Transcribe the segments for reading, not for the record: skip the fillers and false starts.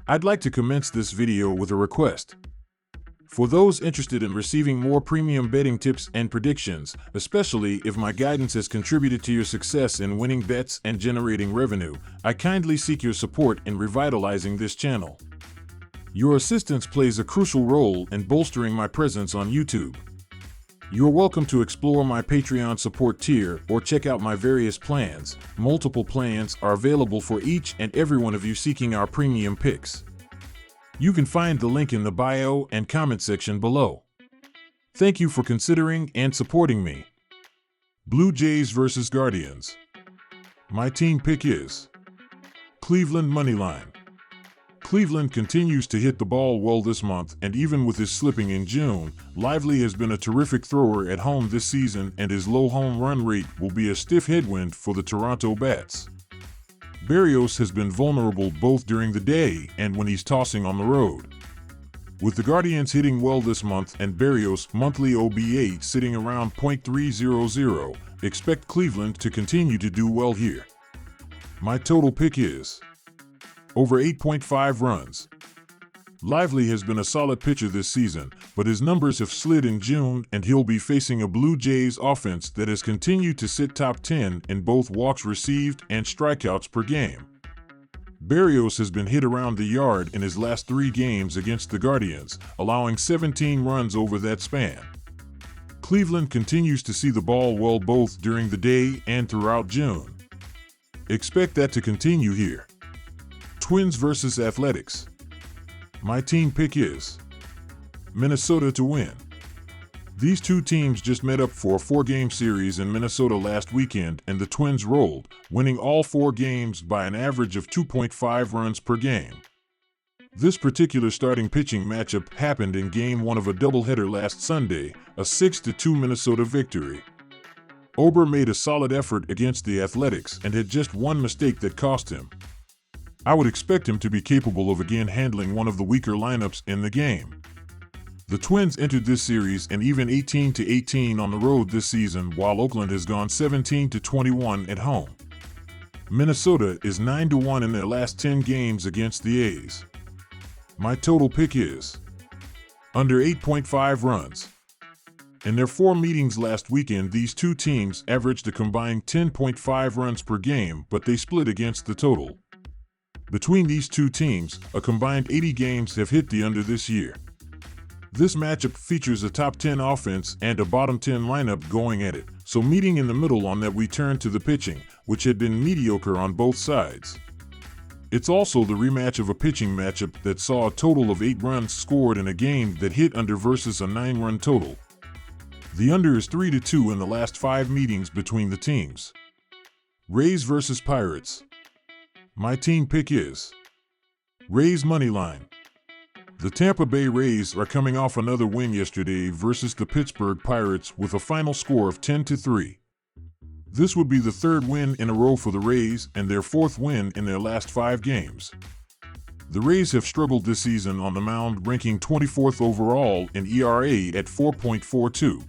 I'd like to commence this video with a request. For those interested in receiving more premium betting tips and predictions, especially if my guidance has contributed to your success in winning bets and generating revenue, I kindly seek your support in revitalizing this channel. Your assistance plays a crucial role in bolstering my presence on YouTube. You're welcome to explore my Patreon support tier or check out my various plans. Multiple plans are available for each and every one of you seeking our premium picks. You can find the link in the bio and comment section below. Thank you for considering and supporting me. Blue Jays vs. Guardians. My team pick is Cleveland Moneyline. Cleveland continues to hit the ball well this month, and even with his slipping in June, Lively has been a terrific thrower at home this season, and his low home run rate will be a stiff headwind for the Toronto Bats. Berrios has been vulnerable both during the day and when he's tossing on the road. With the Guardians hitting well this month and Berrios' monthly OBA sitting around .300, expect Cleveland to continue to do well here. My total pick is over 8.5 runs. Lively has been a solid pitcher this season, but his numbers have slid in June, and he'll be facing a Blue Jays offense that has continued to sit top 10 in both walks received and strikeouts per game. Berrios has been hit around the yard in his last 3 games against the Guardians, allowing 17 runs over that span. Cleveland continues to see the ball well both during the day and throughout June. Expect that to continue here. Twins vs. Athletics. My team pick is Minnesota to win. These two teams just met up for a 4-game series in Minnesota last weekend, and the Twins rolled, winning all 4 games by an average of 2.5 runs per game. This particular starting pitching matchup happened in Game 1 of a doubleheader last Sunday, a 6-2 Minnesota victory. Ober made a solid effort against the Athletics and had just one mistake that cost him. I would expect him to be capable of again handling one of the weaker lineups in the game. The Twins entered this series an even 18-18 on the road this season, while Oakland has gone 17-21 at home. Minnesota is 9-1 in their last 10 games against the A's. My total pick is under 8.5 runs. In their 4 meetings last weekend, these two teams averaged a combined 10.5 runs per game, but they split against the total. Between these two teams, a combined 80 games have hit the under this year. This matchup features a top 10 offense and a bottom 10 lineup going at it, so meeting in the middle on that we turn to the pitching, which had been mediocre on both sides. It's also the rematch of a pitching matchup that saw a total of 8 runs scored in a game that hit under versus a 9-run total. The under is 3-2 in the last 5 meetings between the teams. Rays vs. Pirates. My team pick is Rays Moneyline. The Tampa Bay Rays are coming off another win yesterday versus the Pittsburgh Pirates with a final score of 10-3. This would be the 3rd win in a row for the Rays and their 4th win in their last 5 games. The Rays have struggled this season on the mound, ranking 24th overall in ERA at 4.42.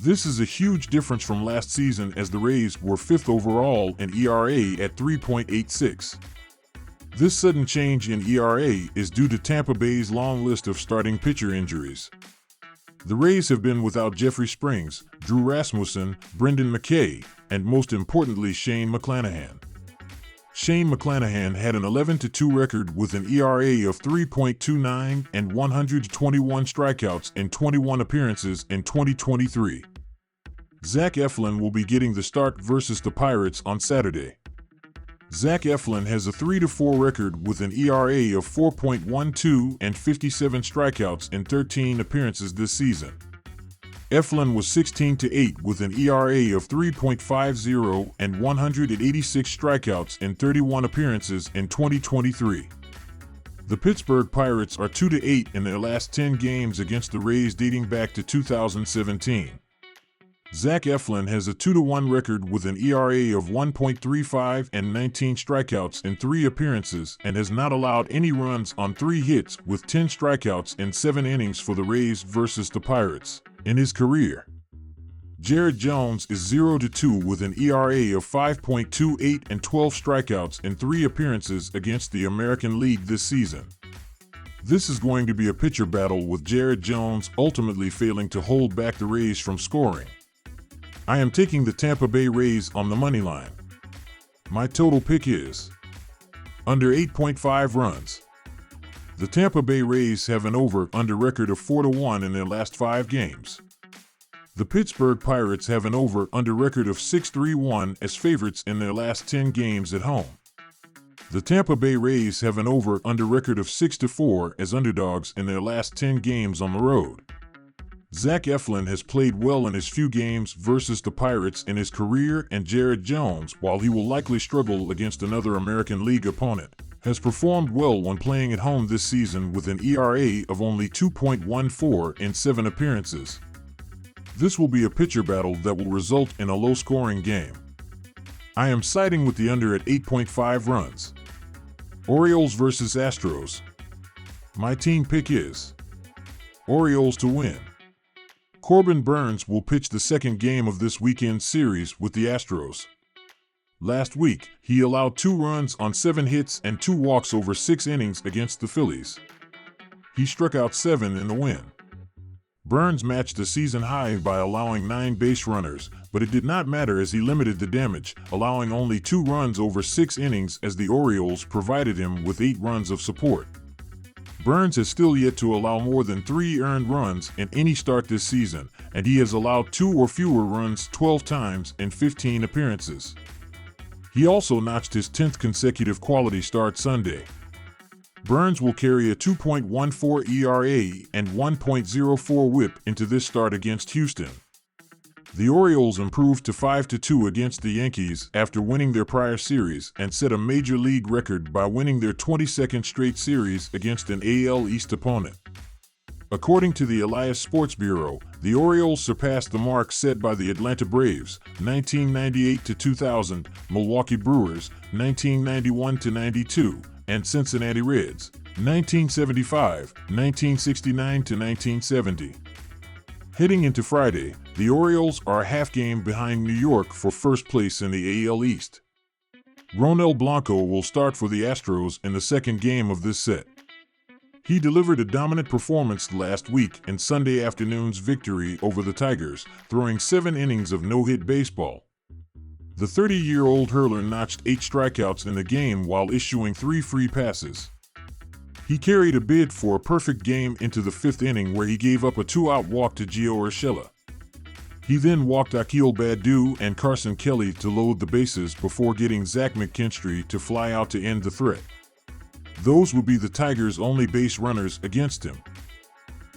This is a huge difference from last season, as the Rays were 5th overall in ERA at 3.86. This sudden change in ERA is due to Tampa Bay's long list of starting pitcher injuries. The Rays have been without Jeffrey Springs, Drew Rasmussen, Brendan McKay, and most importantly Shane McClanahan. Shane McClanahan had an 11-2 record with an ERA of 3.29 and 121 strikeouts in 21 appearances in 2023. Zach Eflin will be getting the start versus the Pirates on Saturday. Zach Eflin has a 3-4 record with an ERA of 4.12 and 57 strikeouts in 13 appearances this season. Eflin was 16-8 with an ERA of 3.50 and 186 strikeouts in 31 appearances in 2023. The Pittsburgh Pirates are 2-8 in their last 10 games against the Rays dating back to 2017. Zach Eflin has a 2-1 record with an ERA of 1.35 and 19 strikeouts in 3 appearances, and has not allowed any runs on 3 hits with 10 strikeouts in 7 innings for the Rays versus the Pirates in his career. Jared Jones is 0-2 with an ERA of 5.28 and 12 strikeouts in 3 appearances against the American League this season. This is going to be a pitcher battle with Jared Jones ultimately failing to hold back the Rays from scoring. I am taking the Tampa Bay Rays on the money line. My total pick is under 8.5 runs. The Tampa Bay Rays have an over-under record of 4-1 in their last 5 games. The Pittsburgh Pirates have an over-under record of 6-3-1 as favorites in their last 10 games at home. The Tampa Bay Rays have an over-under record of 6-4 as underdogs in their last 10 games on the road. Zach Eflin has played well in his few games versus the Pirates in his career, and Jared Jones, while he will likely struggle against another American League opponent, has performed well when playing at home this season with an ERA of only 2.14 in 7 appearances. This will be a pitcher battle that will result in a low-scoring game. I am siding with the under at 8.5 runs. Orioles versus Astros. My team pick is Orioles to win. Corbin Burnes will pitch the second game of this weekend series with the Astros. Last week, he allowed 2 runs on 7 hits and 2 walks over 6 innings against the Phillies. He struck out 7 in the win. Burnes matched a season high by allowing 9 base runners, but it did not matter as he limited the damage, allowing only 2 runs over 6 innings as the Orioles provided him with 8 runs of support. Burnes has still yet to allow more than 3 earned runs in any start this season, and he has allowed 2 or fewer runs 12 times in 15 appearances. He also notched his 10th consecutive quality start Sunday. Burnes will carry a 2.14 ERA and 1.04 WHIP into this start against Houston. The Orioles improved to 5-2 against the Yankees after winning their prior series and set a major league record by winning their 22nd straight series against an AL East opponent. According to the Elias Sports Bureau, the Orioles surpassed the mark set by the Atlanta Braves, 1998-2000, Milwaukee Brewers, 1991-92, and Cincinnati Reds, 1975, 1969-1970. Heading into Friday, the Orioles are a half game behind New York for first place in the AL East. Ronel Blanco will start for the Astros in the second game of this set. He delivered a dominant performance last week in Sunday afternoon's victory over the Tigers, throwing 7 innings of no-hit baseball. The 30-year-old hurler notched 8 strikeouts in the game while issuing 3 free passes. He carried a bid for a perfect game into the 5th inning where he gave up a 2-out walk to Gio Urshela. He then walked Akil Baddoo and Carson Kelly to load the bases before getting Zach McKinstry to fly out to end the threat. Those would be the Tigers' only base runners against him.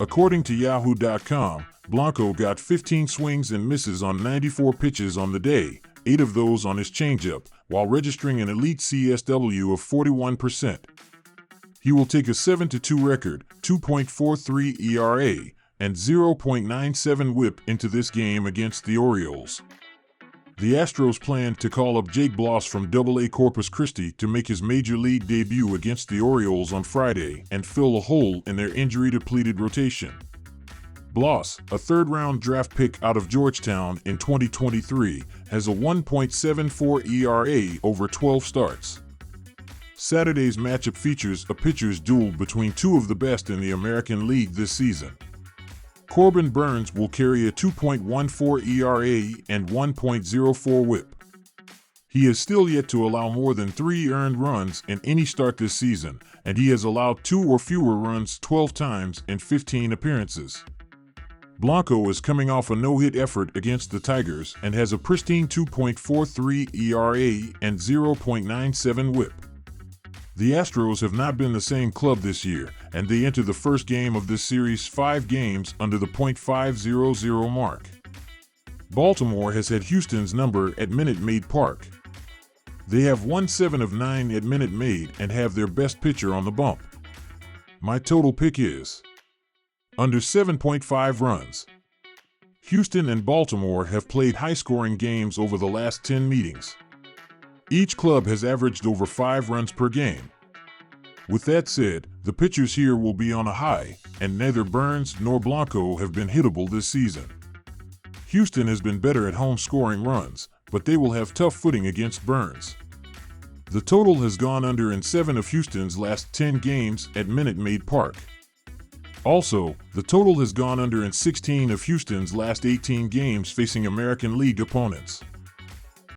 According to Yahoo.com, Blanco got 15 swings and misses on 94 pitches on the day, 8 of those on his changeup, while registering an elite CSW of 41%. He will take a 7-2 record, 2.43 ERA, and 0.97 WHIP into this game against the Orioles. The Astros plan to call up Jake Bloss from AA Corpus Christi to make his major league debut against the Orioles on Friday and fill a hole in their injury-depleted rotation. Bloss, a third-round draft pick out of Georgetown in 2023, has a 1.74 ERA over 12 starts. Saturday's matchup features a pitcher's duel between 2 of the best in the American League this season. Corbin Burnes will carry a 2.14 ERA and 1.04 WHIP. He has still yet to allow more than 3 earned runs in any start this season, and he has allowed 2 or fewer runs 12 times in 15 appearances. Blanco is coming off a no-hit effort against the Tigers and has a pristine 2.43 ERA and 0.97 WHIP. The Astros have not been the same club this year, and they enter the first game of this series 5 games under the .500 mark. Baltimore has had Houston's number at Minute Maid Park. They have won 7 of 9 at Minute Maid and have their best pitcher on the bump. My total pick is under 7.5 runs. Houston and Baltimore have played high-scoring games over the last 10 meetings. Each club has averaged over 5 runs per game. With that said, the pitchers here will be on a high, and neither Burnes nor Blanco have been hittable this season. Houston has been better at home scoring runs, but they will have tough footing against Burns. The total has gone under in 7 of Houston's last 10 games at Minute Maid Park. Also, the total has gone under in 16 of Houston's last 18 games facing American League opponents.